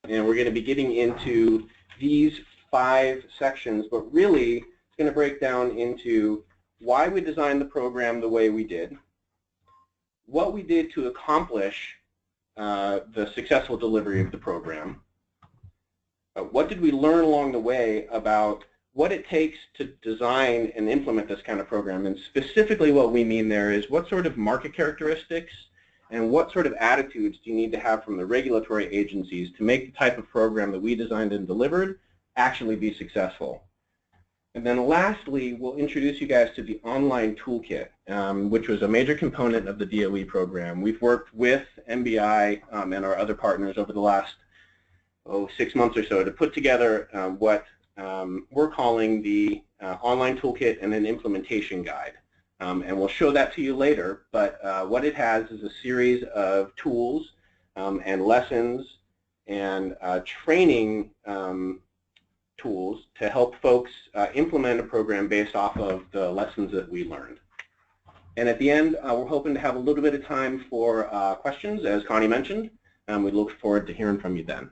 and we're going to be getting into these 5 sections, but really it's going to break down into why we designed the program the way we did, what we did to accomplish the successful delivery of the program, what did we learn along the way about what it takes to design and implement this kind of program, and specifically what we mean there is what sort of market characteristics and what sort of attitudes do you need to have from the regulatory agencies to make the type of program that we designed and delivered actually be successful. And then lastly, we'll introduce you guys to the online toolkit, which was a major component of the DOE program. We've worked with MBI and our other partners over the last 6 months or so to put together what we're calling the online toolkit and an implementation guide. And we'll show that to you later, but what it has is a series of tools and lessons and training tools to help folks implement a program based off of the lessons that we learned. And at the end, we're hoping to have a little bit of time for questions, as Connie mentioned. We look forward to hearing from you then.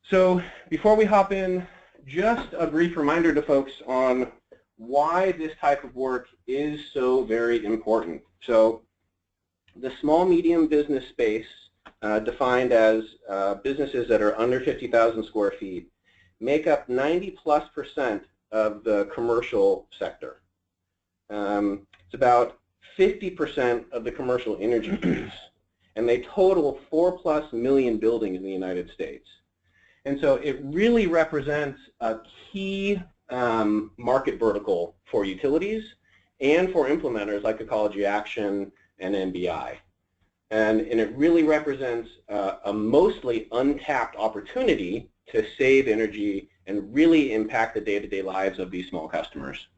So before we hop in, just a brief reminder to folks on why this type of work is so very important. So the small medium business space, defined as businesses that are under 50,000 square feet, make up 90+% of the commercial sector. It's about 50% of the commercial energy use, and they total 4+ million buildings in the United States. And so it really represents a key market vertical for utilities and for implementers like Ecology Action and MBI. And it really represents a mostly untapped opportunity to save energy and really impact the day-to-day lives of these small customers.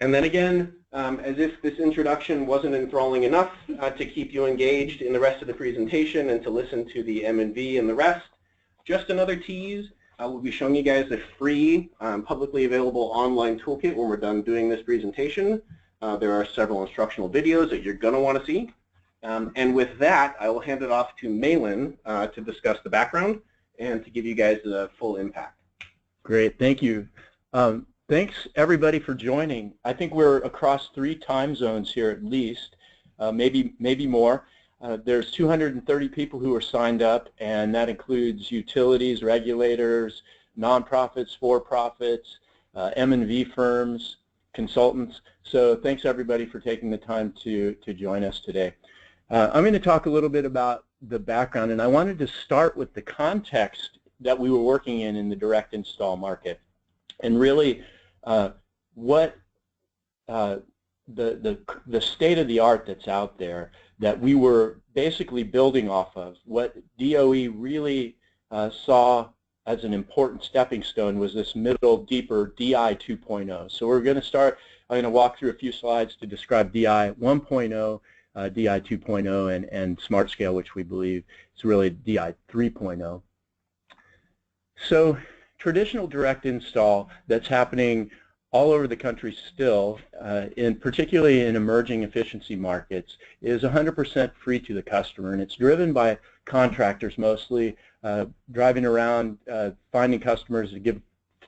And then again, as if this introduction wasn't enthralling enough to keep you engaged in the rest of the presentation and to listen to the M&V and the rest, just another tease. We'll be showing you guys a free, publicly available online toolkit when we're done doing this presentation. There are several instructional videos that you're going to want to see. And with that, I will hand it off to Malin to discuss the background and to give you guys the full impact. Great, thank you. Thanks everybody for joining. I think we're across 3 time zones here at least, maybe more. There's 230 people who are signed up, and that includes utilities, regulators, nonprofits, for-profits, M&V firms, consultants. So thanks everybody for taking the time to join us today. I'm going to talk a little bit about the background, and I wanted to start with the context that we were working in the direct install market, and really what the state of the art that's out there that we were basically building off of. What DOE really saw as an important stepping stone was this middle, deeper DI 2.0. So we're going to start, I'm going to walk through a few slides to describe DI 1.0, DI 2.0, and SmartScale, which we believe is really DI 3.0. So traditional direct install that's happening all over the country still, particularly in emerging efficiency markets, is 100% free to the customer, and it's driven by contractors mostly, driving around, finding customers to give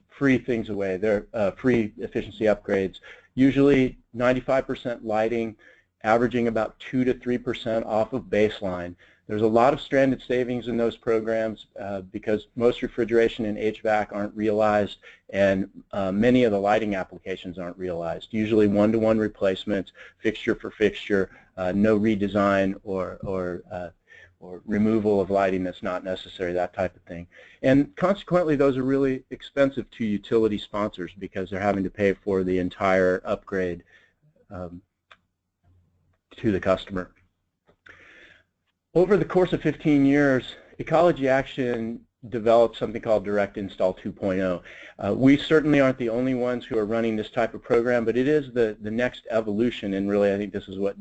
free things away. They're free efficiency upgrades, usually 95% lighting, averaging about 2 to 3% off of baseline. There's a lot of stranded savings in those programs because most refrigeration and HVAC aren't realized, and many of the lighting applications aren't realized. Usually one-to-one replacements, fixture for fixture, no redesign or removal of lighting that's not necessary, that type of thing. And consequently, those are really expensive to utility sponsors because they're having to pay for the entire upgrade to the customer. Over the course of 15 years, Ecology Action developed something called Direct Install 2.0. We certainly aren't the only ones who are running this type of program, but it is the next evolution, and really I think this is what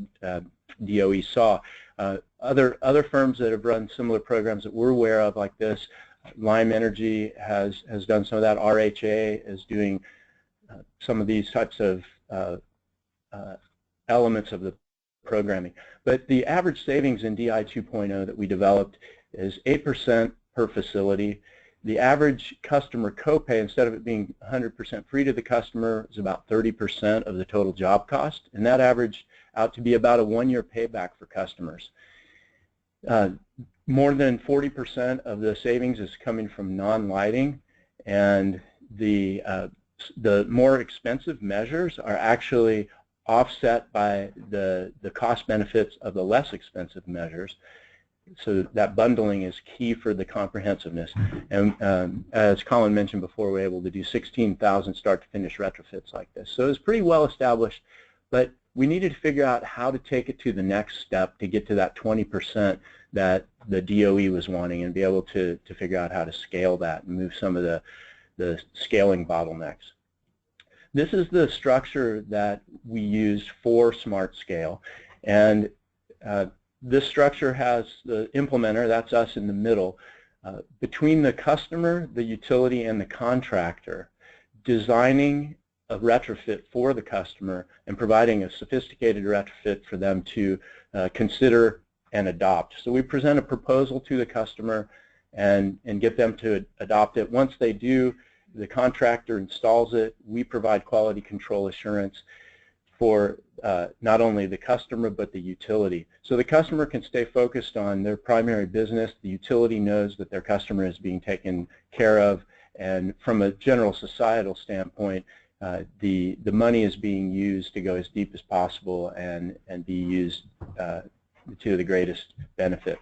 DOE saw. Other firms that have run similar programs that we're aware of like this, Lime Energy has done some of that, RHA is doing some of these types of elements of the programming. But the average savings in DI 2.0 that we developed is 8% per facility. The average customer copay, instead of it being 100% free to the customer, is about 30% of the total job cost, and that averaged out to be about a 1-year payback for customers. More than 40% of the savings is coming from non-lighting, and the more expensive measures are actually offset by the cost benefits of the less expensive measures. So that bundling is key for the comprehensiveness. And as Colin mentioned before, we're able to do 16,000 start-to-finish retrofits like this. So it's pretty well established, but we needed to figure out how to take it to the next step to get to that 20% that the DOE was wanting, and be able to figure out how to scale that and move some of the scaling bottlenecks. This is the structure that we used for SmartScale, and this structure has the implementer, that's us in the middle, between the customer, the utility, and the contractor, designing a retrofit for the customer and providing a sophisticated retrofit for them to consider and adopt. So we present a proposal to the customer and get them to adopt it. Once they do, the contractor installs it. We provide quality control assurance for not only the customer but the utility. So the customer can stay focused on their primary business. The utility knows that their customer is being taken care of, and from a general societal standpoint, the money is being used to go as deep as possible and be used to the greatest benefit.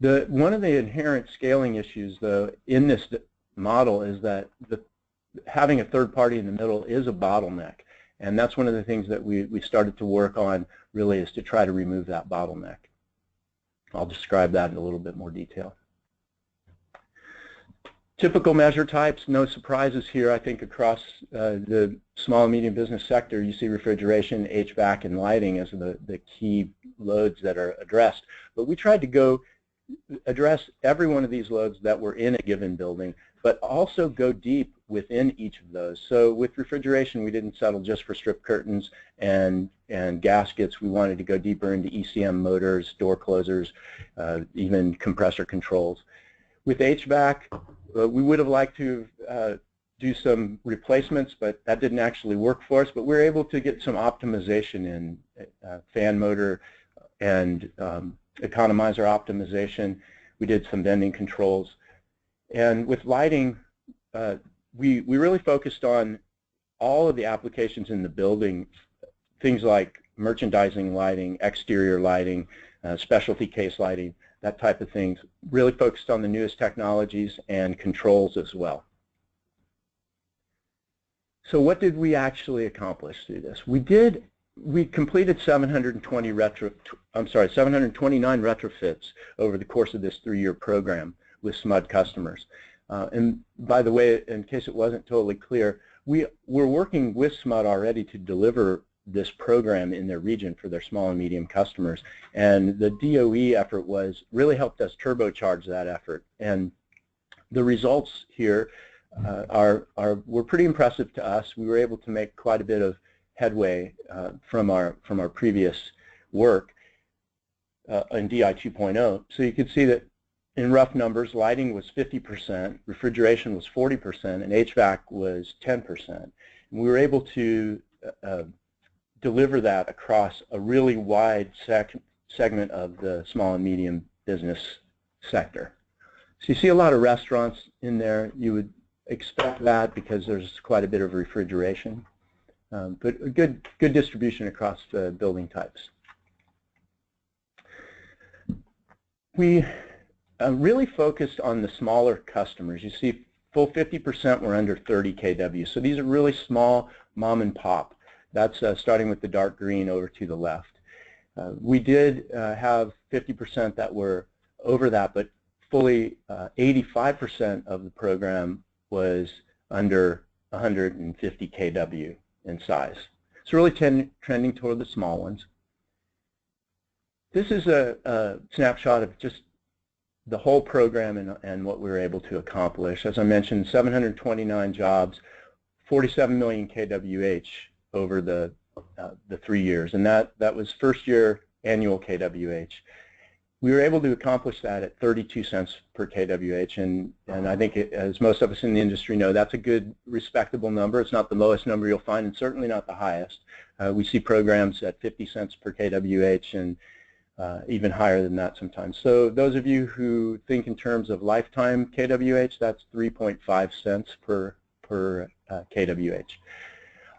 One of the inherent scaling issues, though, in this model is that having a third party in the middle is a bottleneck, and that's one of the things that we started to work on, really, is to try to remove that bottleneck. I'll describe that in a little bit more detail. Typical measure types, no surprises here. I think across the small and medium business sector, you see refrigeration, HVAC, and lighting as the key loads that are addressed. But we tried to go address every one of these loads that were in a given building, but also go deep within each of those. So with refrigeration, we didn't settle just for strip curtains and gaskets. We wanted to go deeper into ECM motors, door closers, even compressor controls. With HVAC, we would have liked to do some replacements, but that didn't actually work for us. But we were able to get some optimization in fan motor and economizer optimization. We did some vending controls. And with lighting, we really focused on all of the applications in the building, things like merchandising lighting, exterior lighting, specialty case lighting, that type of things. Really focused on the newest technologies and controls as well. So what did we actually accomplish through this? We completed 729 retrofits over the course of this 3-year program with SMUD customers. And by the way, in case it wasn't totally clear, we're working with SMUD already to deliver this program in their region for their small and medium customers. And the DOE effort really helped us turbocharge that effort. And the results here were pretty impressive to us. We were able to make quite a bit of headway from our previous work in DI 2.0. So you can see that in rough numbers, lighting was 50%, refrigeration was 40%, and HVAC was 10%. And we were able to deliver that across a really wide segment of the small and medium business sector. So you see a lot of restaurants in there. You would expect that because there's quite a bit of refrigeration, but a good distribution across the building types. We really focused on the smaller customers. You see full 50% were under 30 kW. So these are really small mom and pop. That's starting with the dark green over to the left. We did have 50% that were over that, but fully 85% of the program was under 150 kW in size. So really trending toward the small ones. This is a snapshot of just the whole program and what we were able to accomplish. As I mentioned, 729 jobs, 47 million kWh over the 3 years, and that was first year annual kWh. we were able to accomplish that at 32 cents per kWh, and I think, as most of us in the industry know, that's a good, respectable number. It's not the lowest number you'll find, and certainly not the highest. We see programs at 50 cents per kWh and even higher than that sometimes. So those of you who think in terms of lifetime kWh, that's 3.5 cents per kWh.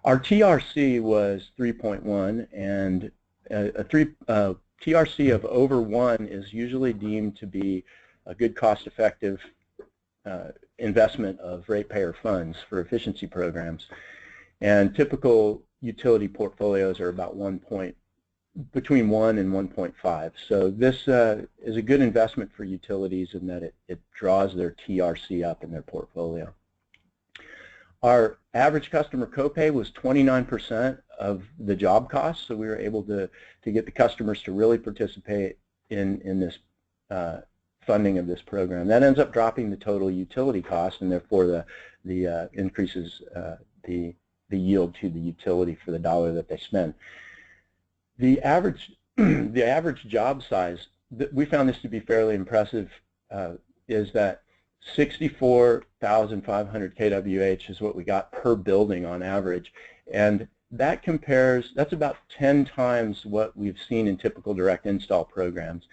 Our TRC was 3.1, and TRC of over 1 is usually deemed to be a good cost-effective investment of ratepayer funds for efficiency programs. And typical utility portfolios are about between 1 and 1.5. So this is a good investment for utilities in that it draws their TRC up in their portfolio. Our average customer copay was 29% of the job cost, so we were able to get the customers to really participate in this funding of this program. That ends up dropping the total utility cost, and therefore the increases the yield to the utility for the dollar that they spend. The average job size, we found this to be fairly impressive, is that 64,500 kWh is what we got per building on average, and that's about 10 times what we've seen in typical direct install programs.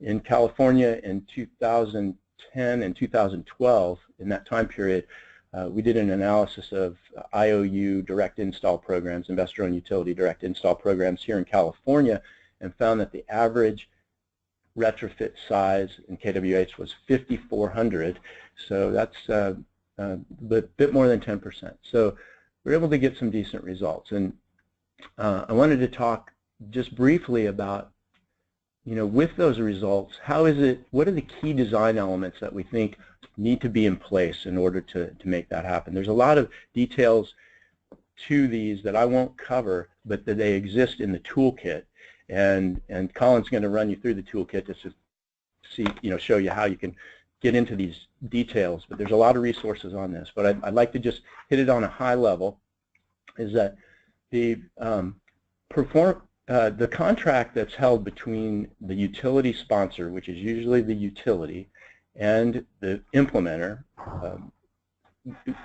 In California in 2010 and 2012, in that time period, we did an analysis of IOU direct install programs, investor-owned utility direct install programs here in California, and found that the average retrofit size in kWh was 5,400, so that's a bit more than 10%. So we're able to get some decent results, and I wanted to talk just briefly about, with those results, what are the key design elements that we think need to be in place in order to make that happen. There's a lot of details to these that I won't cover, but that they exist in the toolkit. And Colin's going to run you through the toolkit just to see, show you how you can get into these details. But there's a lot of resources on this. But I'd like to just hit it on a high level. Is that the contract that's held between the utility sponsor, which is usually the utility, and the implementer,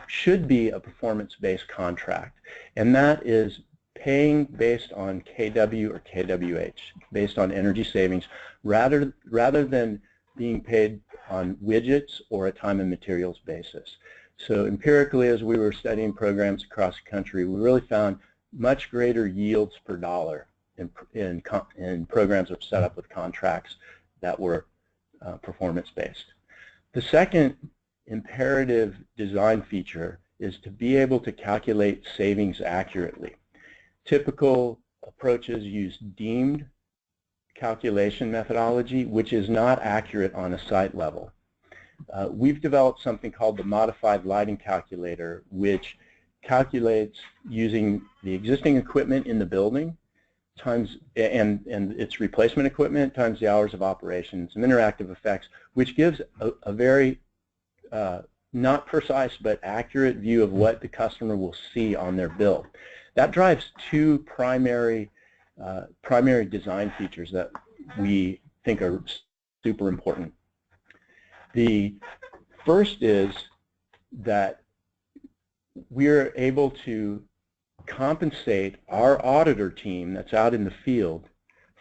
should be a performance-based contract, and that is paying based on kW or kWh, based on energy savings, rather than being paid on widgets or a time and materials basis. So empirically, as we were studying programs across the country, we really found much greater yields per dollar in programs that were set up with contracts that were performance-based. The second imperative design feature is to be able to calculate savings accurately. Typical approaches use deemed calculation methodology, which is not accurate on a site level. We've developed something called the modified lighting calculator, which calculates using the existing equipment in the building times and its replacement equipment times the hours of operation, some interactive effects, which gives a very not precise but accurate view of what the customer will see on their bill. That drives two primary design features that we think are super important. The first is that we're able to compensate our auditor team that's out in the field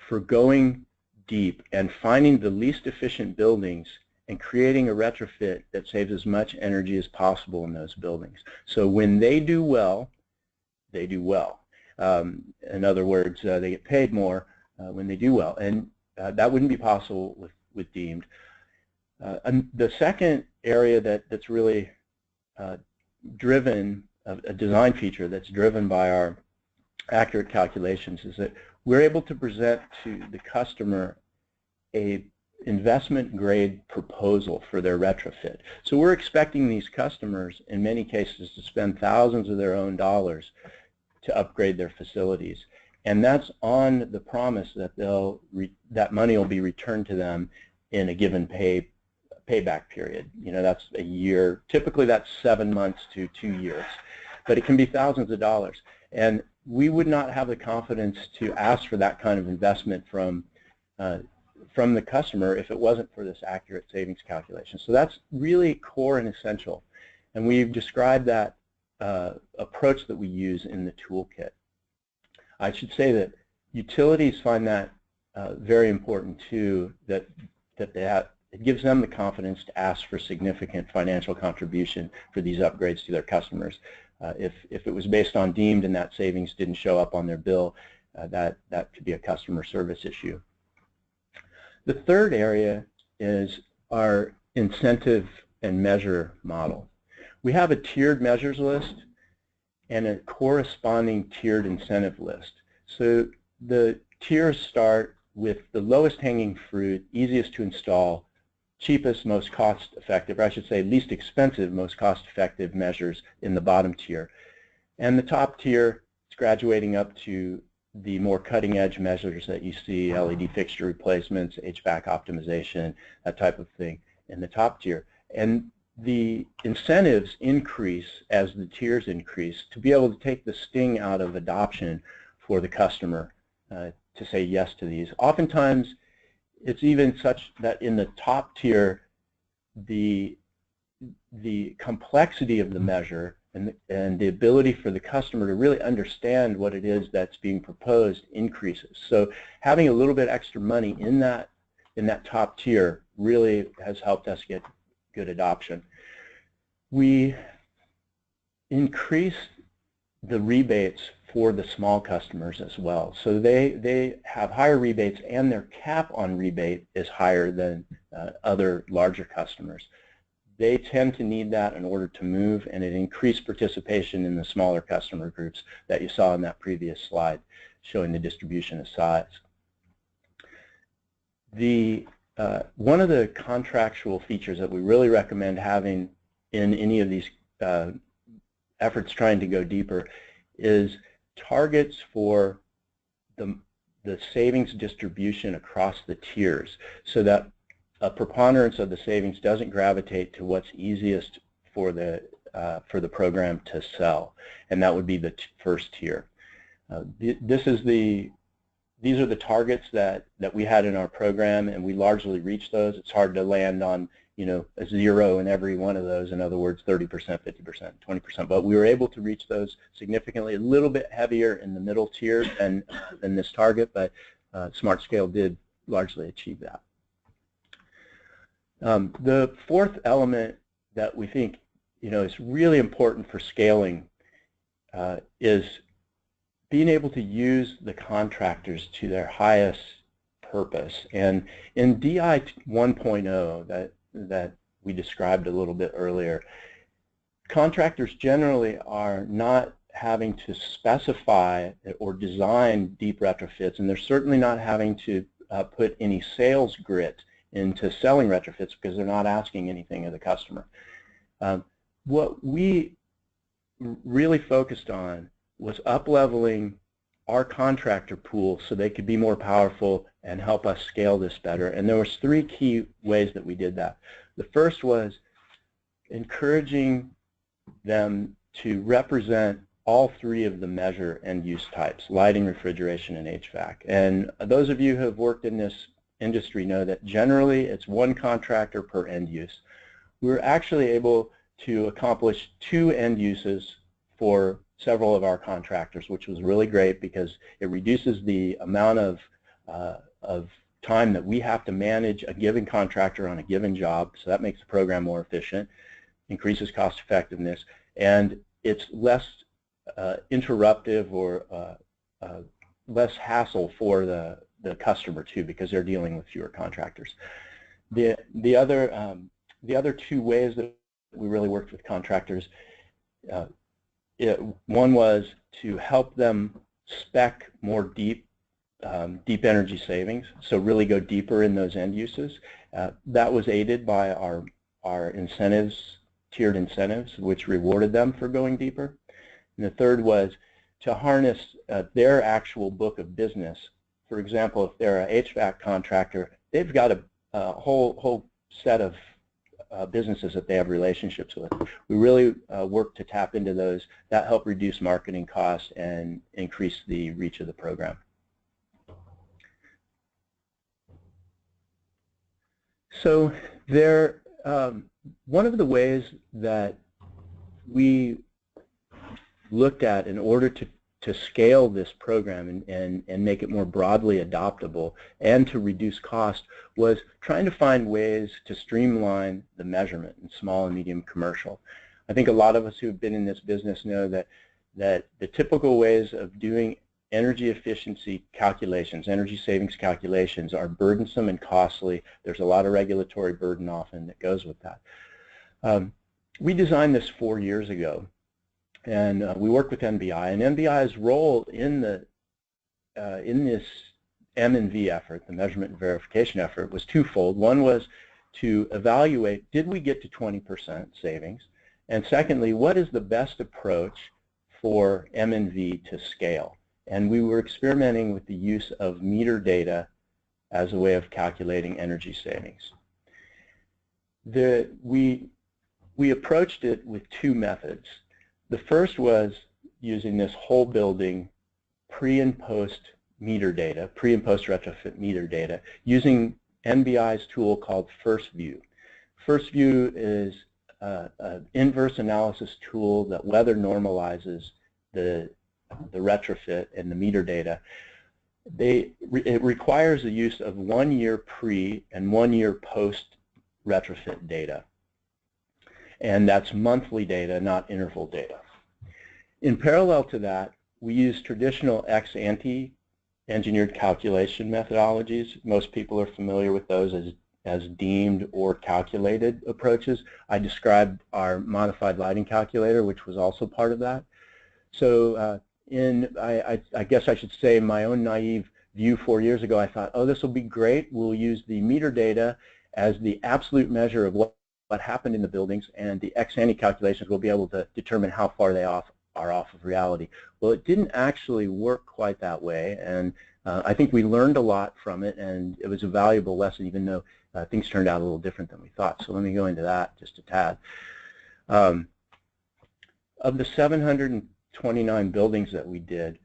for going deep and finding the least efficient buildings and creating a retrofit that saves as much energy as possible in those buildings. So when they do well, they do well. In other words, they get paid more when they do well, and that wouldn't be possible with deemed. And the second area that's really driven, a design feature that's driven by our accurate calculations, is that we're able to present to the customer a investment grade proposal for their retrofit. So we're expecting these customers in many cases to spend thousands of their own dollars to upgrade their facilities, and that's on the promise that that money will be returned to them in a given payback period. That's a year. Typically that's 7 months to 2 years, but it can be thousands of dollars, and we would not have the confidence to ask for that kind of investment from from the customer if it wasn't for this accurate savings calculation. So that's really core and essential. And we've described that approach that we use in the toolkit. I should say that utilities find that very important too, that it gives them the confidence to ask for significant financial contribution for these upgrades to their customers. If it was based on deemed and that savings didn't show up on their bill, that could be a customer service issue. The third area is our incentive and measure model. We have a tiered measures list and a corresponding tiered incentive list. So the tiers start with the lowest hanging fruit, easiest to install, cheapest, most cost-effective, or I should say least expensive, most cost-effective measures in the bottom tier. And the top tier is graduating up to the more cutting-edge measures that you see, LED fixture replacements, HVAC optimization, that type of thing in the top tier. And the incentives increase as the tiers increase to be able to take the sting out of adoption for the customer to say yes to these. Oftentimes, it's even such that in the top tier, the complexity of the measure and the ability for the customer to really understand what it is that's being proposed increases. So having a little bit extra money in that top tier really has helped us get good adoption. We increase the rebates for the small customers as well. So they have higher rebates, and their cap on rebate is higher than other larger customers. They tend to need that in order to move, and it increased participation in the smaller customer groups that you saw in that previous slide showing the distribution of size. One of the contractual features that we really recommend having in any of these efforts trying to go deeper is targets for the savings distribution across the tiers, so that a preponderance of the savings doesn't gravitate to what's easiest for the program to sell, and that would be the first tier. These are the targets that we had in our program, and we largely reached those. It's hard to land on a 0 in every one of those. In other words, 30%, 50%, 20%. But we were able to reach those significantly, a little bit heavier in the middle tier than this target, but SmartScale did largely achieve that. The fourth element that we think is really important for scaling is being able to use the contractors to their highest purpose. And in DI 1.0 that we described a little bit earlier, contractors generally are not having to specify or design deep retrofits, and they're certainly not having to put any sales grit into selling retrofits because they're not asking anything of the customer. What we really focused on was up-leveling our contractor pool so they could be more powerful and help us scale this better. And there was 3 key ways that we did that. The first was encouraging them to represent all 3 of the measure end use types: lighting, refrigeration, and HVAC. And those of you who have worked in this industry know that generally it's 1 contractor per end use. We were actually able to accomplish 2 end uses for several of our contractors, which was really great because it reduces the amount of time that we have to manage a given contractor on a given job, so that makes the program more efficient, increases cost effectiveness, and it's less interruptive or less hassle for the customer too, because they're dealing with fewer contractors. The other 2 ways that we really worked with contractors, one was to help them spec more deep energy savings, so really go deeper in those end uses. That was aided by our incentives, tiered incentives, which rewarded them for going deeper. And the third was to harness their actual book of business. For example, if they're an HVAC contractor, they've got a whole set of businesses that they have relationships with. We really work to tap into those. That helped reduce marketing costs and increase the reach of the program. So there, one of the ways that we looked at in order to scale this program and make it more broadly adoptable and to reduce cost was trying to find ways to streamline the measurement in small and medium commercial. I think a lot of us who have been in this business know that the typical ways of doing energy efficiency calculations, energy savings calculations, are burdensome and costly. There's a lot of regulatory burden often that goes with that. We designed this 4 years ago, and we worked with NBI, and NBI's role in this M&V effort, the measurement and verification effort, was twofold. One was to evaluate, did we get to 20% savings? And secondly, what is the best approach for M&V to scale? And we were experimenting with the use of meter data as a way of calculating energy savings. We approached it with two methods. The first was using this whole building pre and post meter data, pre and post retrofit meter data, using NBI's tool called First View. First View is an inverse analysis tool that weather normalizes the retrofit and the meter data. It requires the use of 1 year pre and 1 year post retrofit data. And that's monthly data, not interval data. In parallel to that, we use traditional ex-ante engineered calculation methodologies. Most people are familiar with those as deemed or calculated approaches. I described our modified lighting calculator, which was also part of that. So I guess I should say, my own naive view 4 years ago, I thought, oh, this will be great. We'll use the meter data as the absolute measure of what happened in the buildings, and the ex-ante calculations will be able to determine how far they are off of reality. Well, it didn't actually work quite that way, and I think we learned a lot from it, and it was a valuable lesson, even though things turned out a little different than we thought. So let me go into that just a tad. Of the 729 buildings that we did,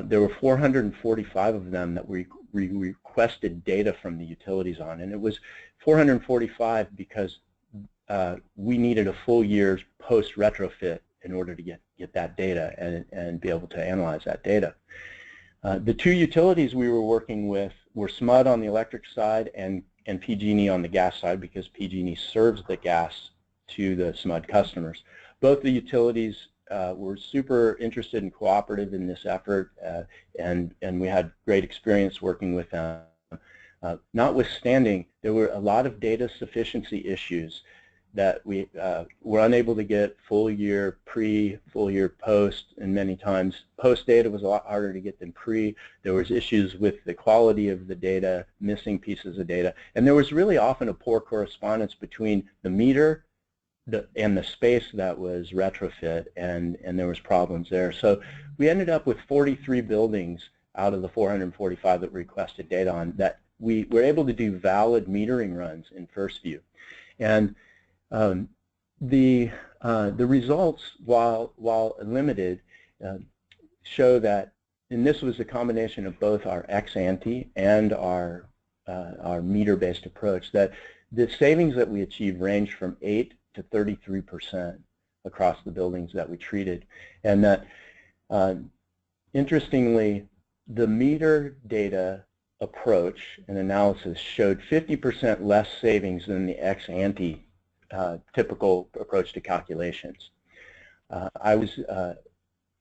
there were 445 of them that we requested data from the utilities on, and it was 445 because we needed a full year's post-retrofit in order to get that data and be able to analyze that data. The two utilities we were working with were SMUD on the electric side and PG&E on the gas side, because PG&E serves the gas to the SMUD customers. Both the utilities were super interested and cooperative in this effort, and we had great experience working with them. Notwithstanding, there were a lot of data sufficiency issues that we were unable to get full year pre, full year post, and many times post data was a lot harder to get than pre. There was issues with the quality of the data, missing pieces of data, and there was really often a poor correspondence between the meter and the space that was retrofit, and there was problems there. So we ended up with 43 buildings out of the 445 that we requested data on that we were able to do valid metering runs in First View. And the results, while limited, show that, and this was a combination of both our ex-ante and our meter-based approach, that the savings that we achieved ranged from 8 to 33% across the buildings that we treated, and that interestingly, the meter data approach and analysis showed 50% less savings than the ex-ante typical approach to calculations. I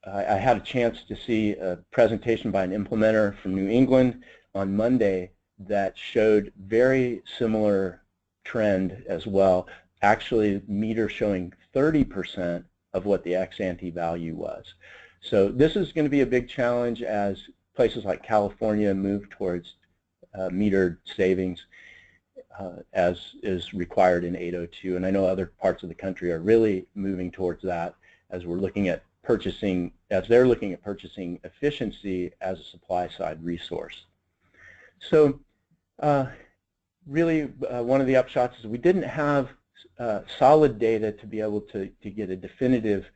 had a chance to see a presentation by an implementer from New England on Monday that showed very similar trend as well, actually meter showing 30% of what the ex-ante value was. So this is going to be a big challenge as places like California move towards metered savings, as is required in 802, and I know other parts of the country are really moving towards that as we're looking at purchasing, as they're looking at purchasing efficiency as a supply-side resource. So really one of the upshots is we didn't have solid data to be able to get a definitive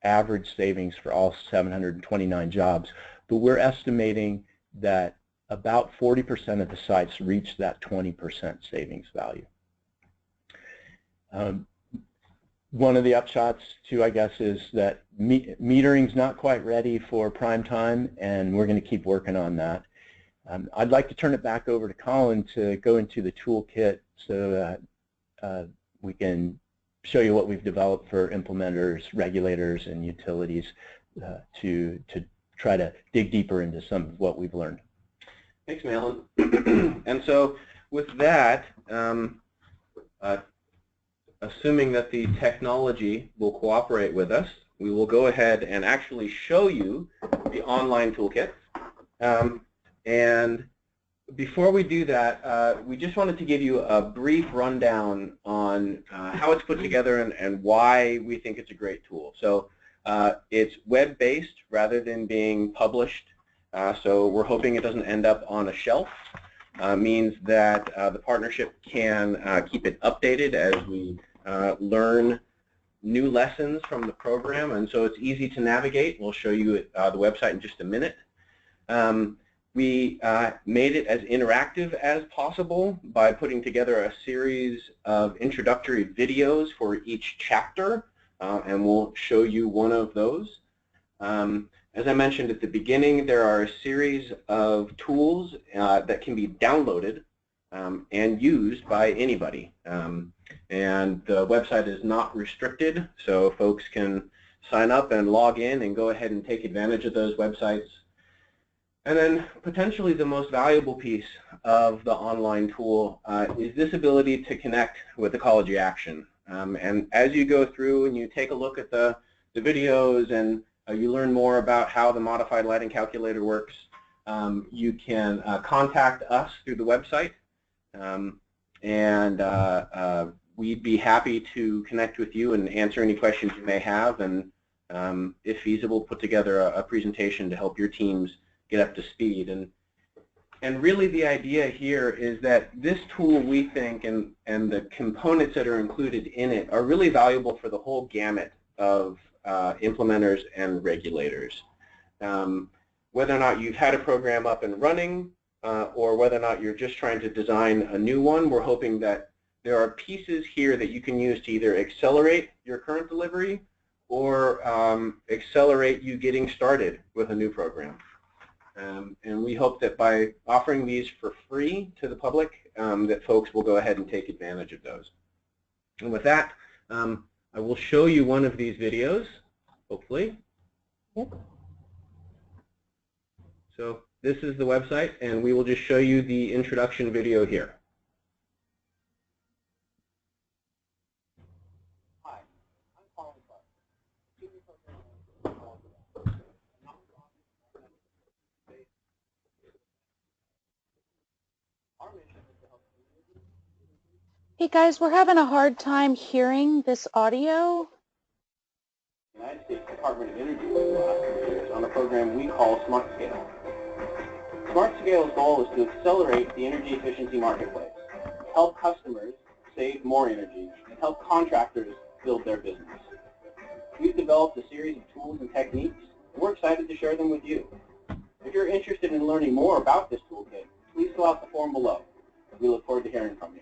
average savings for all 729 jobs, but we're estimating that about 40% of the sites reach that 20% savings value. One of the upshots, too, I guess, is that metering's not quite ready for prime time, and we're going to keep working on that. I'd like to turn it back over to Colin to go into the toolkit so that we can show you what we've developed for implementers, regulators, and utilities to try to dig deeper into some of what we've learned. Thanks, Malin. And so with that, assuming that the technology will cooperate with us, we will go ahead and actually show you the online toolkit. And before we do that, we just wanted to give you a brief rundown on how it's put together and why we think it's a great tool. So it's web-based rather than being published. So we're hoping it doesn't end up on a shelf. Means that the partnership can keep it updated as we learn new lessons from the program, and so it's easy to navigate. We'll show you the website in just a minute. We made it as interactive as possible by putting together a series of introductory videos for each chapter, and we'll show you one of those. As I mentioned at the beginning, there are a series of tools that can be downloaded and used by anybody. And the website is not restricted, so folks can sign up and log in and go ahead and take advantage of those websites. And then potentially the most valuable piece of the online tool is this ability to connect with Ecology Action. And as you go through and you take a look at the videos and you learn more about how the modified lighting calculator works, you can contact us through the website, and we'd be happy to connect with you and answer any questions you may have, and if feasible, put together a presentation to help your teams get up to speed. And really the idea here is that this tool, we think, and the components that are included in it are really valuable for the whole gamut of implementers and regulators. Whether or not you've had a program up and running, or whether or not you're just trying to design a new one, we're hoping that there are pieces here that you can use to either accelerate your current delivery or accelerate you getting started with a new program. And we hope that by offering these for free to the public, that folks will go ahead and take advantage of those. And with that, I will show you one of these videos, hopefully. Yep. So this is the website, and we will just show you the introduction video here. Hi, I'm Colin Clark, Senior Program Manager. Our mission is to help. Hey guys, we're having a hard time hearing this audio. The United States Department of Energy for the last 3 years on a program we call SmartScale. SmartScale's goal is to accelerate the energy efficiency marketplace, help customers save more energy, and help contractors build their business. We've developed a series of tools and techniques, and we're excited to share them with you. If you're interested in learning more about this toolkit, please fill out the form below. We look forward to hearing from you.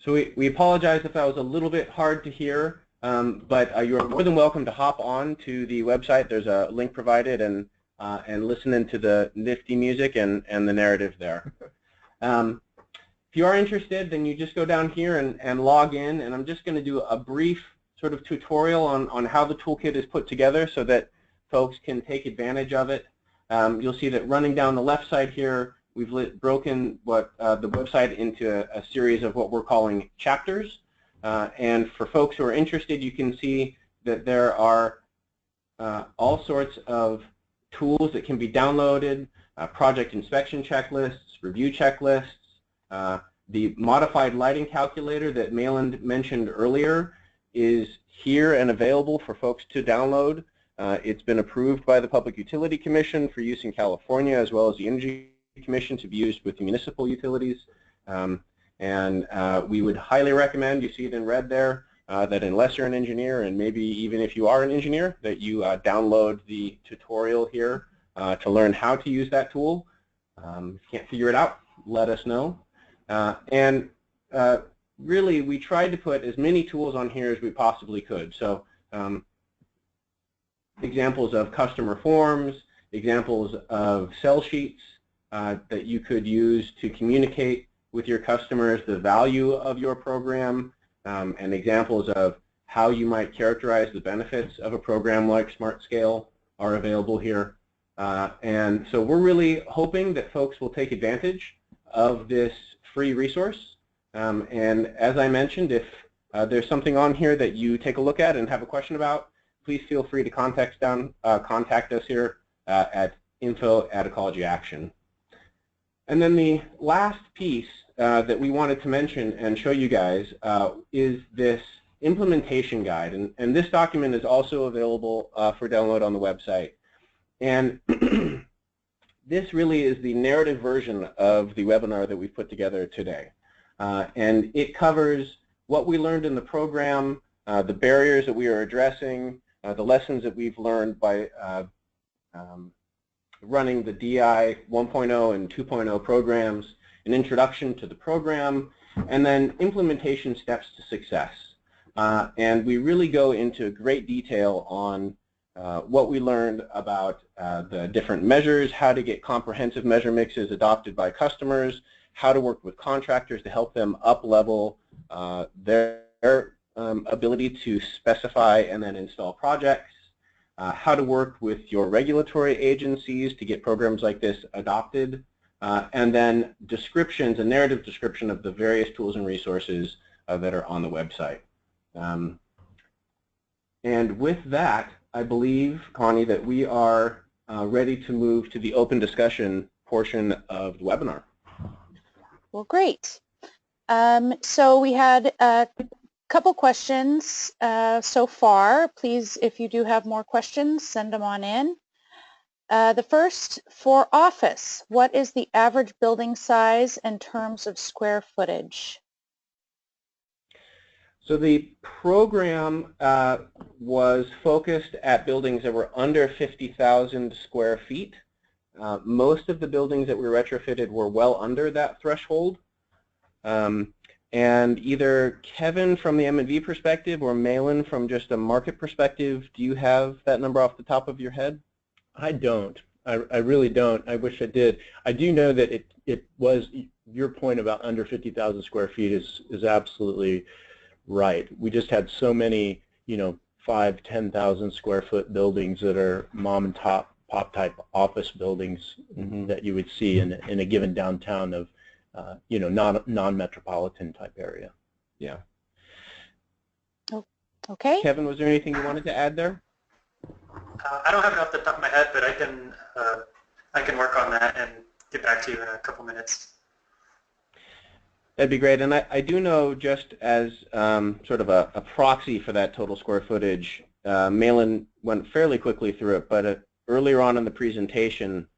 So we apologize if that was a little bit hard to hear, but you're more than welcome to hop on to the website. There's a link provided, and listen into the nifty music and the narrative there. If you are interested, then you just go down here and log in, and I'm just going to do a brief sort of tutorial on how the toolkit is put together so that folks can take advantage of it. You'll see that running down the left side here, we've broken the website into a series of what we're calling chapters. And for folks who are interested, you can see that there are all sorts of tools that can be downloaded, project inspection checklists, review checklists. The modified lighting calculator that Malin mentioned earlier is here and available for folks to download. It's been approved by the Public Utility Commission for use in California, as well as the Energy Commission to be used with municipal utilities. We would highly recommend, you see it in red there, that unless you're an engineer, and maybe even if you are an engineer, that you download the tutorial here to learn how to use that tool. If you can't figure it out, let us know. Really, we tried to put as many tools on here as we possibly could. So examples of customer forms, examples of sell sheets that you could use to communicate with your customers the value of your program, and examples of how you might characterize the benefits of a program like SmartScale are available here. And so we're really hoping that folks will take advantage of this free resource. And as I mentioned, if there's something on here that you take a look at and have a question about, please feel free to contact us here at info@EcologyAction. And then the last piece that we wanted to mention and show you guys is this implementation guide. And this document is also available for download on the website. And this really is the narrative version of the webinar that we've put together today. And it covers what we learned in the program, the barriers that we are addressing, the lessons that we've learned by running the DI 1.0 and 2.0 programs, an introduction to the program, and then implementation steps to success. And we really go into great detail on what we learned about the different measures, how to get comprehensive measure mixes adopted by customers, how to work with contractors to help them up-level their ability to specify and then install projects, how to work with your regulatory agencies to get programs like this adopted, and then descriptions, a narrative description of the various tools and resources that are on the website. And with that, I believe, Connie, that we are ready to move to the open discussion portion of the webinar. Well, great. So we had a couple questions so far. Please, if you do have more questions, send them on in. The first, for office, what is the average building size in terms of square footage? So the program was focused at buildings that were under 50,000 square feet. Most of the buildings that we retrofitted were well under that threshold. And either Kevin from the M&V perspective or Malin from just a market perspective, do you have that number off the top of your head? I don't. I really don't. I wish I did. I do know that it was, your point about under 50,000 square feet is absolutely right. We just had so many, 5,000, 10,000 square foot buildings that are mom and pop type office buildings that you would see in a given downtown of, non-metropolitan type area. Yeah. Oh, okay. Kevin, was there anything you wanted to add there? I don't have it off the top of my head, but I can work on that and get back to you in a couple minutes. That'd be great. And I do know, just as sort of a proxy for that total square footage, Malin went fairly quickly through it, but earlier on in the presentation,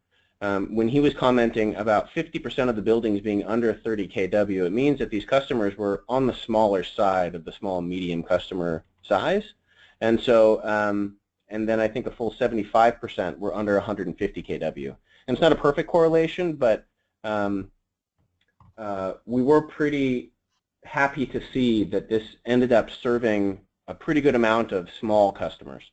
when he was commenting about 50% of the buildings being under 30 kW, it means that these customers were on the smaller side of the small medium customer size. And so, and then I think a full 75% were under 150 kW. And it's not a perfect correlation, but we were pretty happy to see that this ended up serving a pretty good amount of small customers.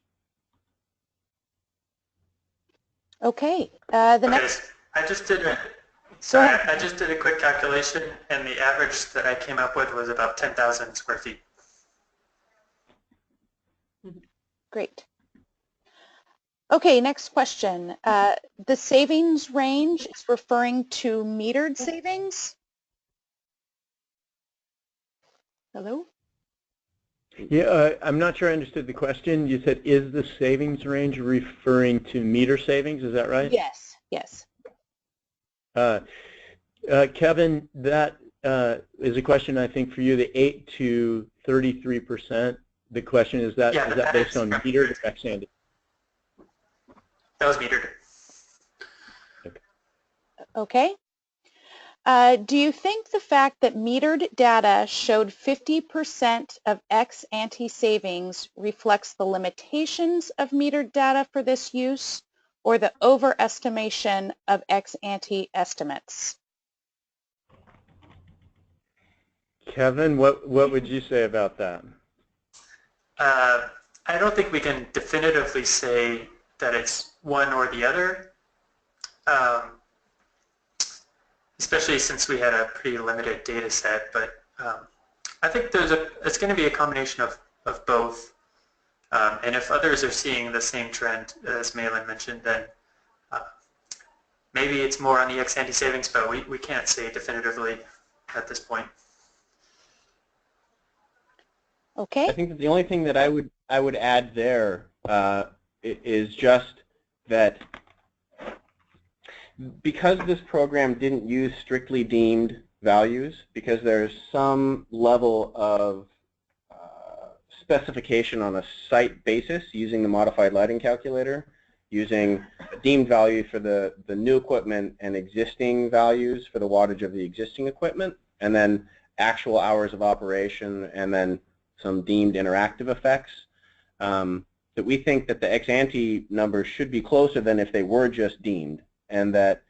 Okay. The next. I just did a quick calculation, and the average that I came up with was about 10,000 square feet. Great. Okay, next question. The savings range is referring to metered savings? Hello? Yeah, I'm not sure I understood the question. You said, is the savings range referring to meter savings? Is that right? Yes, yes. Kevin, that is a question, I think, for you, the 8 to 33%. The question is that, is that based on metered or ex-ante? That was metered. Okay. Do you think the fact that metered data showed 50% of ex-ante savings reflects the limitations of metered data for this use, or the overestimation of ex-ante estimates? Kevin, what would you say about that? I don't think we can definitively say that it's one or the other, especially since we had a pretty limited data set. But I think it's going to be a combination of both. And if others are seeing the same trend as Malin mentioned, then maybe it's more on the ex-ante savings, but we can't say definitively at this point. Okay. I think that the only thing that I would add there is just that because this program didn't use strictly deemed values, because there's some level of specification on a site basis using the modified lighting calculator, using a deemed value for the new equipment and existing values for the wattage of the existing equipment, and then actual hours of operation, and then some deemed interactive effects, that we think that the ex-ante numbers should be closer than if they were just deemed. And that,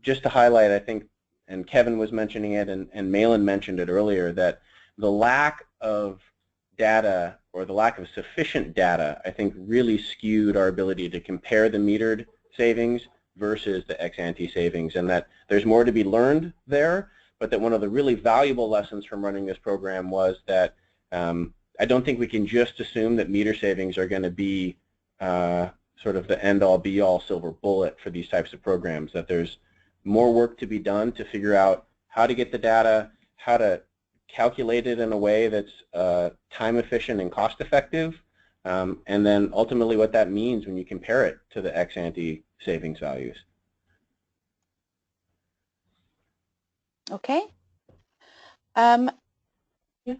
just to highlight, I think, and Kevin was mentioning it, and Malin mentioned it earlier, that the lack of data, or the lack of sufficient data, I think really skewed our ability to compare the metered savings versus the ex-ante savings, and that there's more to be learned there, but that one of the really valuable lessons from running this program was that I don't think we can just assume that meter savings are going to be sort of the end-all, be-all silver bullet for these types of programs, that there's more work to be done to figure out how to get the data, how to calculate it in a way that's time efficient and cost effective, and then ultimately what that means when you compare it to the ex-ante savings values. Okay.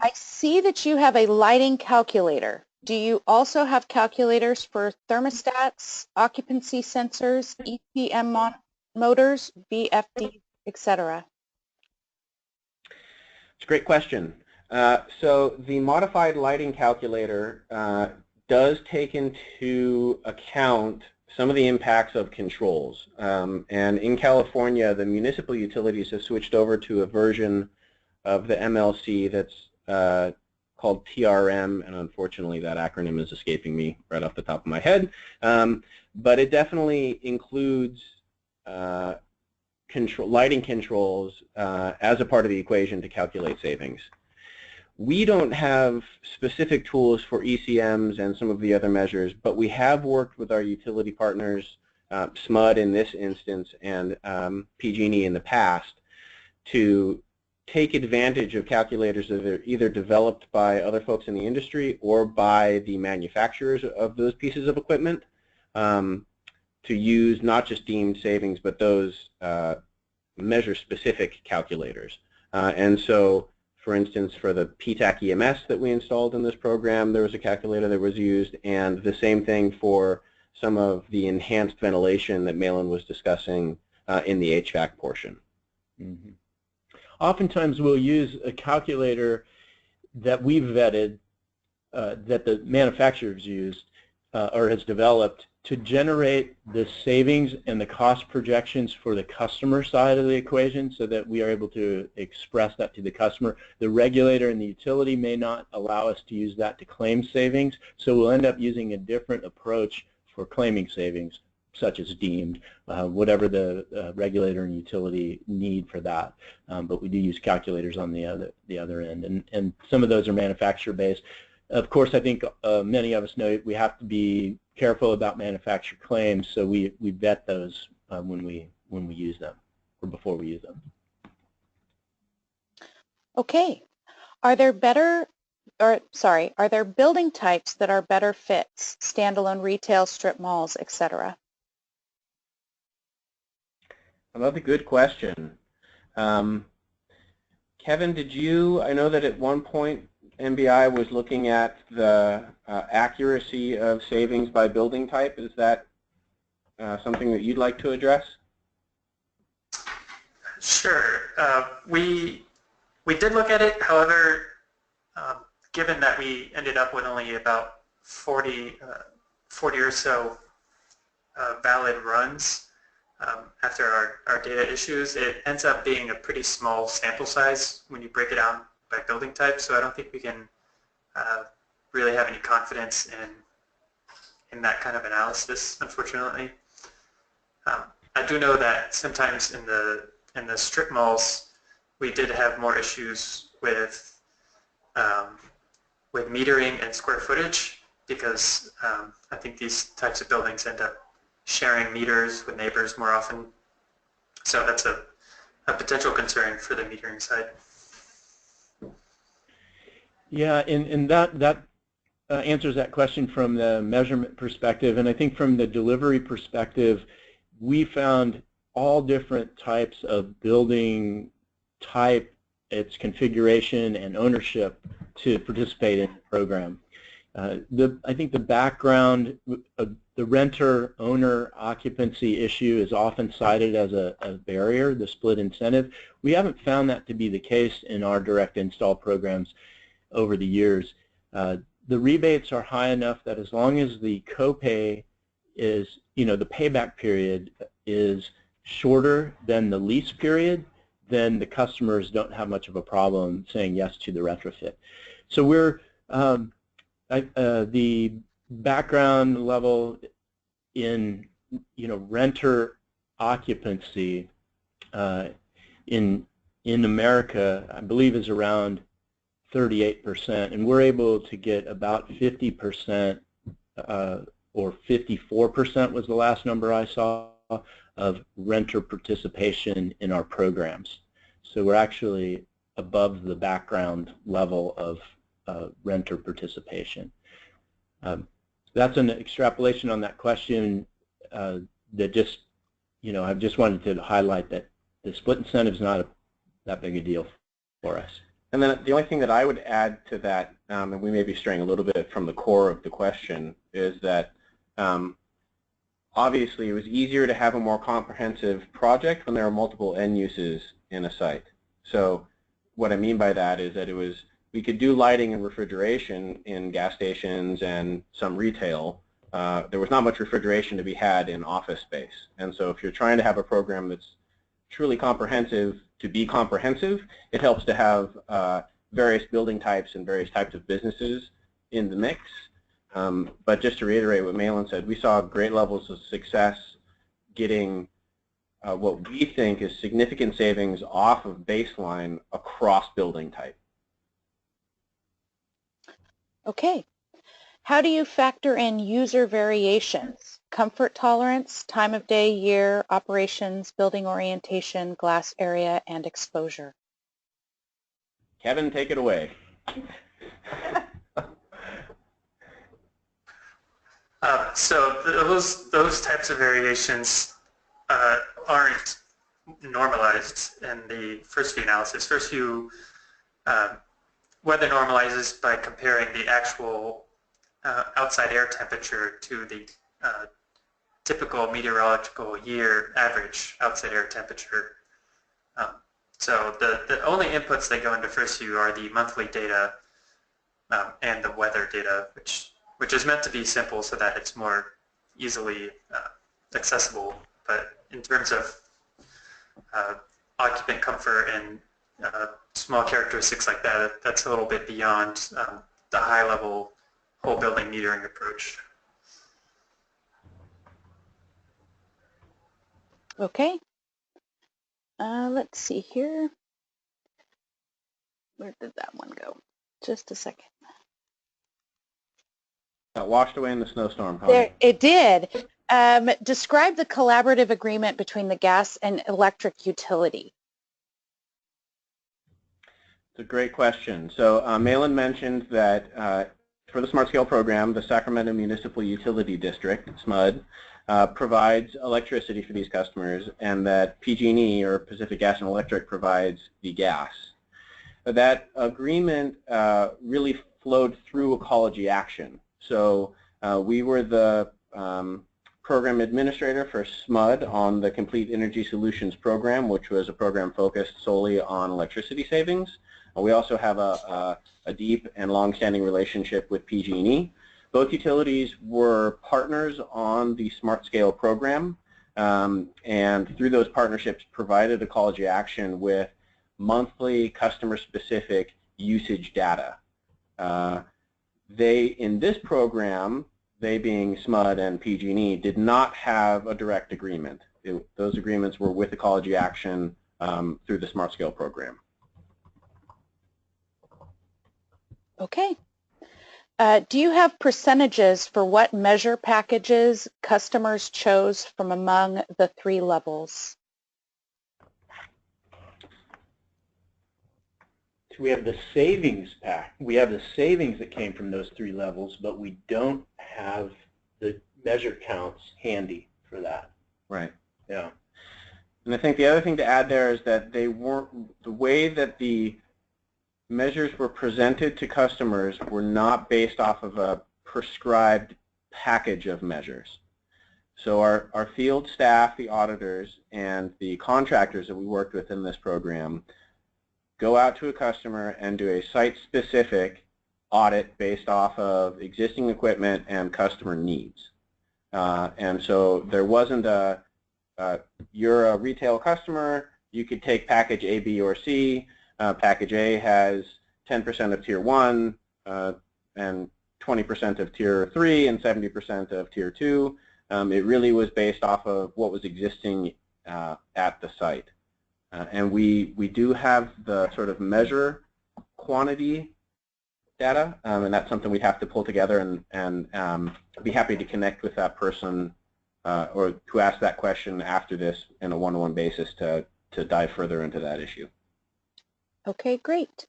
I see that you have a lighting calculator. Do you also have calculators for thermostats, occupancy sensors, ECM motors, VFD, etc.? It's a great question. So the modified lighting calculator does take into account some of the impacts of controls. And in California, the municipal utilities have switched over to a version of the MLC that's called TRM, and unfortunately that acronym is escaping me right off the top of my head. But it definitely includes lighting controls as a part of the equation to calculate savings. We don't have specific tools for ECMs and some of the other measures, but we have worked with our utility partners, SMUD in this instance, and PG&E in the past, to take advantage of calculators that are either developed by other folks in the industry or by the manufacturers of those pieces of equipment, to use not just deemed savings, but those measure-specific calculators. And so, for instance, for the PTAC EMS that we installed in this program, there was a calculator that was used, and the same thing for some of the enhanced ventilation that Malin was discussing in the HVAC portion. Mm-hmm. Oftentimes we'll use a calculator that we've vetted, that the manufacturer's used or has developed to generate the savings and the cost projections for the customer side of the equation, so that we are able to express that to the customer. The regulator and the utility may not allow us to use that to claim savings, so we'll end up using a different approach for claiming savings, such as deemed, whatever the regulator and utility need for that. But we do use calculators on the other end, and some of those are manufacturer-based. Of course, I think many of us know we have to be careful about manufacturer claims, so we vet those when we use them, or before we use them. Okay. Are there building types that are better fits, standalone retail, strip malls, etc.? Another good question. Kevin, I know that at one point MBI was looking at the accuracy of savings by building type. Is that something that you'd like to address? Sure. We did look at it. However, given that we ended up with only about 40 or so valid runs after our data issues, it ends up being a pretty small sample size when you break it out by building type. So I don't think we can really have any confidence in that kind of analysis, unfortunately. I do know that sometimes in the strip malls, we did have more issues with metering and square footage, because I think these types of buildings end up sharing meters with neighbors more often. So that's a potential concern for the metering side. Yeah, and that answers that question from the measurement perspective. And I think from the delivery perspective, we found all different types of building type, its configuration and ownership to participate in the program. I think the background, the renter-owner occupancy issue is often cited as a barrier, the split incentive. We haven't found that to be the case in our direct install programs over the years. The rebates are high enough that as long as the copay is, the payback period is shorter than the lease period, then the customers don't have much of a problem saying yes to the retrofit. So we're the background level in renter occupancy in America, I believe, is around 38%, and we're able to get about 50% or 54% was the last number I saw of renter participation in our programs. So we're actually above the background level of renter participation. That's an extrapolation on that question that just, I've just wanted to highlight that the split incentive is not that big a deal for us. And then the only thing that I would add to that, and we may be straying a little bit from the core of the question, is that obviously it was easier to have a more comprehensive project when there are multiple end uses in a site. So what I mean by that is that we could do lighting and refrigeration in gas stations and some retail. There was not much refrigeration to be had in office space. And so if you're trying to have a program that's truly comprehensive to be comprehensive, it helps to have various building types and various types of businesses in the mix. But just to reiterate what Malin said, we saw great levels of success getting what we think is significant savings off of baseline across building type. Okay. How do you factor in user variations? Comfort tolerance, time of day, year, operations, building orientation, glass area, and exposure. Kevin, take it away. So those types of variations aren't normalized in the first few analysis. First few weather normalizes by comparing the actual outside air temperature to the typical meteorological year average outside air temperature. So the only inputs that go into first view are the monthly data and the weather data, which is meant to be simple so that it's more easily accessible. But in terms of occupant comfort and small characteristics like that, that's a little bit beyond the high-level whole building metering approach. Okay. Let's see here. Where did that one go? Just a second. Got washed away in the snowstorm. There, it did. Describe the collaborative agreement between the gas and electric utility. It's a great question. So Malin mentioned that for the SmartScale program, the Sacramento Municipal Utility District, SMUD, provides electricity for these customers, and that PG&E, or Pacific Gas and Electric, provides the gas. That agreement really flowed through ecology action. So we were the program administrator for SMUD on the Complete Energy Solutions program, which was a program focused solely on electricity savings. We also have a deep and long-standing relationship with PG&E. Both utilities were partners on the SmartScale program, and through those partnerships provided Ecology Action with monthly customer-specific usage data. In this program, they being SMUD and PG&E, did not have a direct agreement. Those agreements were with Ecology Action through the SmartScale program. Okay. Do you have percentages for what measure packages customers chose from among the 3 levels? We have the savings pack. We have the savings that came from those 3 levels, but we don't have the measure counts handy for that. Right. Yeah. And I think the other thing to add there is that they weren't, the way that the measures were presented to customers were not based off of a prescribed package of measures. So our field staff, the auditors, and the contractors that we worked with in this program go out to a customer and do a site-specific audit based off of existing equipment and customer needs. And so there wasn't you're a retail customer, you could take package A, B, or C. Package A has 10% of Tier 1 and 20% of Tier 3 and 70% of Tier 2. It really was based off of what was existing at the site. And we do have the sort of measure quantity data, and that's something we'd have to pull together, and I'd be happy to connect with that person or to ask that question after this in a one-on-one basis to dive further into that issue. Okay, great.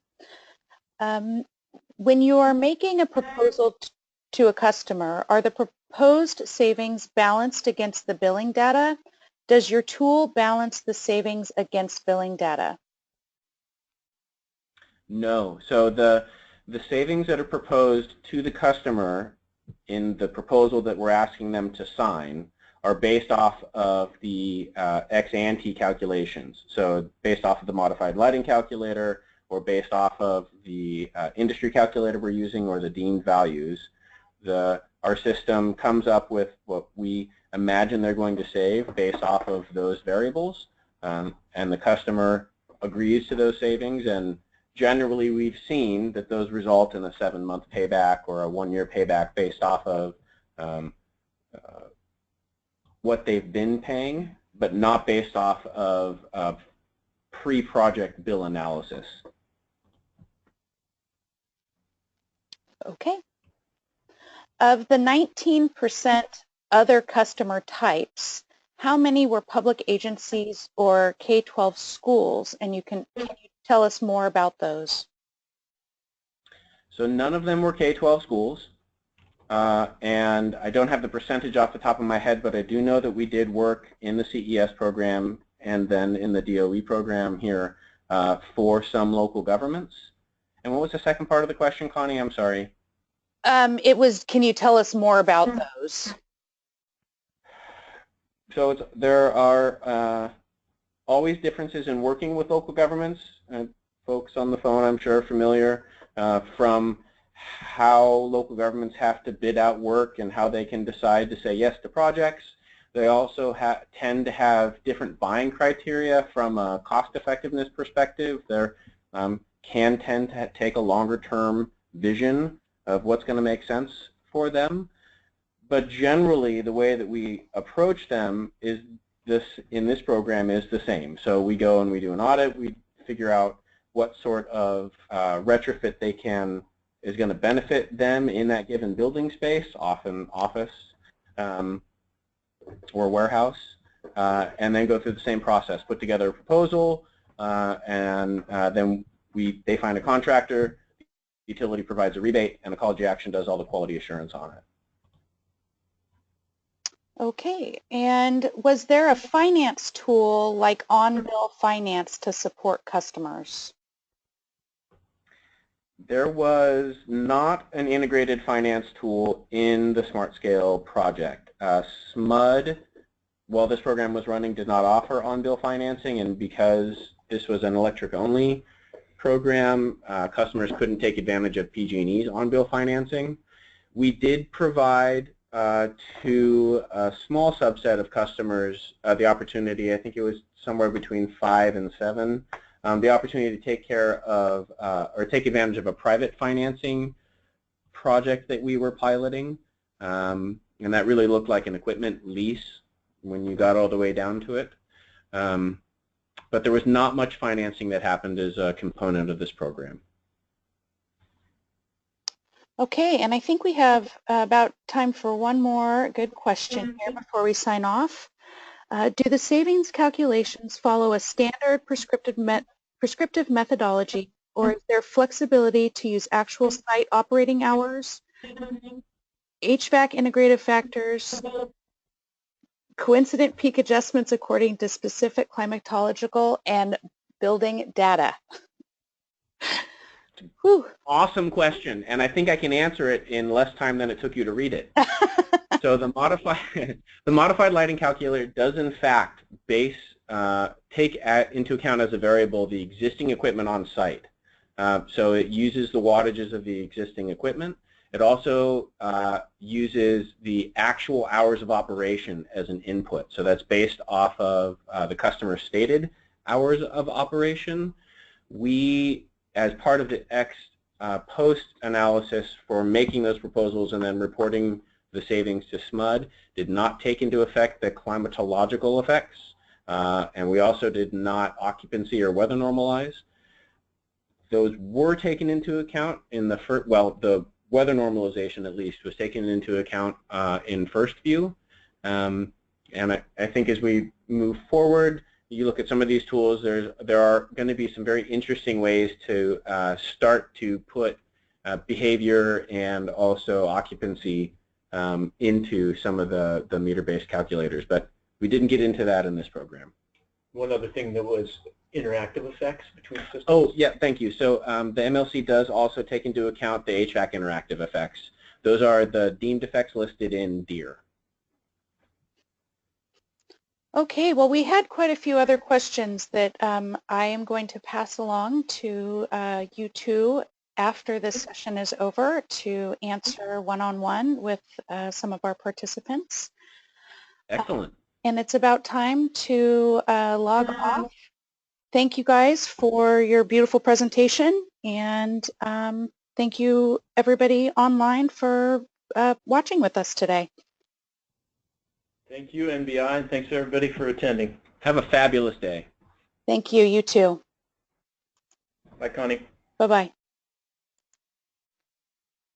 When you are making a proposal to a customer, are the proposed savings balanced against the billing data? Does your tool balance the savings against billing data? No. So the savings that are proposed to the customer in the proposal that we're asking them to sign are based off of the ex-ante calculations. So based off of the modified lighting calculator, or based off of the industry calculator we're using, or the deemed values. Our system comes up with what we imagine they're going to save based off of those variables, and the customer agrees to those savings, and generally we've seen that those result in a 7-month payback or a 1-year payback based off of what they've been paying, but not based off of pre-project bill analysis. Okay. Of the 19% other customer types, how many were public agencies or K-12 schools? And can you tell us more about those? So none of them were K-12 schools. And I don't have the percentage off the top of my head, but I do know that we did work in the CES program and then in the DOE program here for some local governments. And what was the second part of the question, Connie? I'm sorry. It was, can you tell us more about those? So there are always differences in working with local governments. Folks on the phone, I'm sure, are familiar from how local governments have to bid out work and how they can decide to say yes to projects. They also tend to have different buying criteria from a cost effectiveness perspective. They can tend to take a longer term vision of what's going to make sense for them. But generally, the way that we approach them is in this program is the same. So we go and we do an audit. We figure out what sort of retrofit is going to benefit them in that given building space, often office or warehouse, and then go through the same process, put together a proposal, and then they find a contractor, utility provides a rebate, and Ecology Action does all the quality assurance on it. Okay, and was there a finance tool like on-bill finance to support customers? There was not an integrated finance tool in the SmartScale project. SMUD, while this program was running, did not offer on-bill financing, and because this was an electric-only program, customers couldn't take advantage of PG&E's on-bill financing. We did provide to a small subset of customers the opportunity, I think it was somewhere between 5 and 7, the opportunity to take care of or take advantage of a private financing project that we were piloting. And that really looked like an equipment lease when you got all the way down to it. But there was not much financing that happened as a component of this program. Okay, and I think we have about time for one more good question here before we sign off. Do the savings calculations follow a standard prescriptive methodology, or is there flexibility to use actual site operating hours, HVAC integrative factors, coincident peak adjustments according to specific climatological and building data? Whew. Awesome question, and I think I can answer it in less time than it took you to read it. So the modified lighting calculator does in fact take into account as a variable the existing equipment on site. So it uses the wattages of the existing equipment. It also uses the actual hours of operation as an input. So that's based off of the customer's stated hours of operation. We, as part of the post analysis for making those proposals and then reporting the savings to SMUD, did not take into effect the climatological effects, and we also did not occupancy or weather normalize. Those were taken into account in the first, well, the weather normalization at least was taken into account in first view. And I think as we move forward, you look at some of these tools, there are going to be some very interesting ways to start to put behavior and also occupancy into some of the meter-based calculators, but we didn't get into that in this program. One other thing that was interactive effects between systems. Oh, yeah, thank you. So the MLC does also take into account the HVAC interactive effects. Those are the deemed effects listed in DEER. Okay, well, we had quite a few other questions that I am going to pass along to you two after this session is over to answer one-on-one with some of our participants. Excellent. And it's about time to log off. Thank you guys for your beautiful presentation, and thank you everybody online for watching with us today. Thank you, NBI, and thanks everybody for attending. Have a fabulous day. Thank you, you too. Bye, Connie. Bye-bye.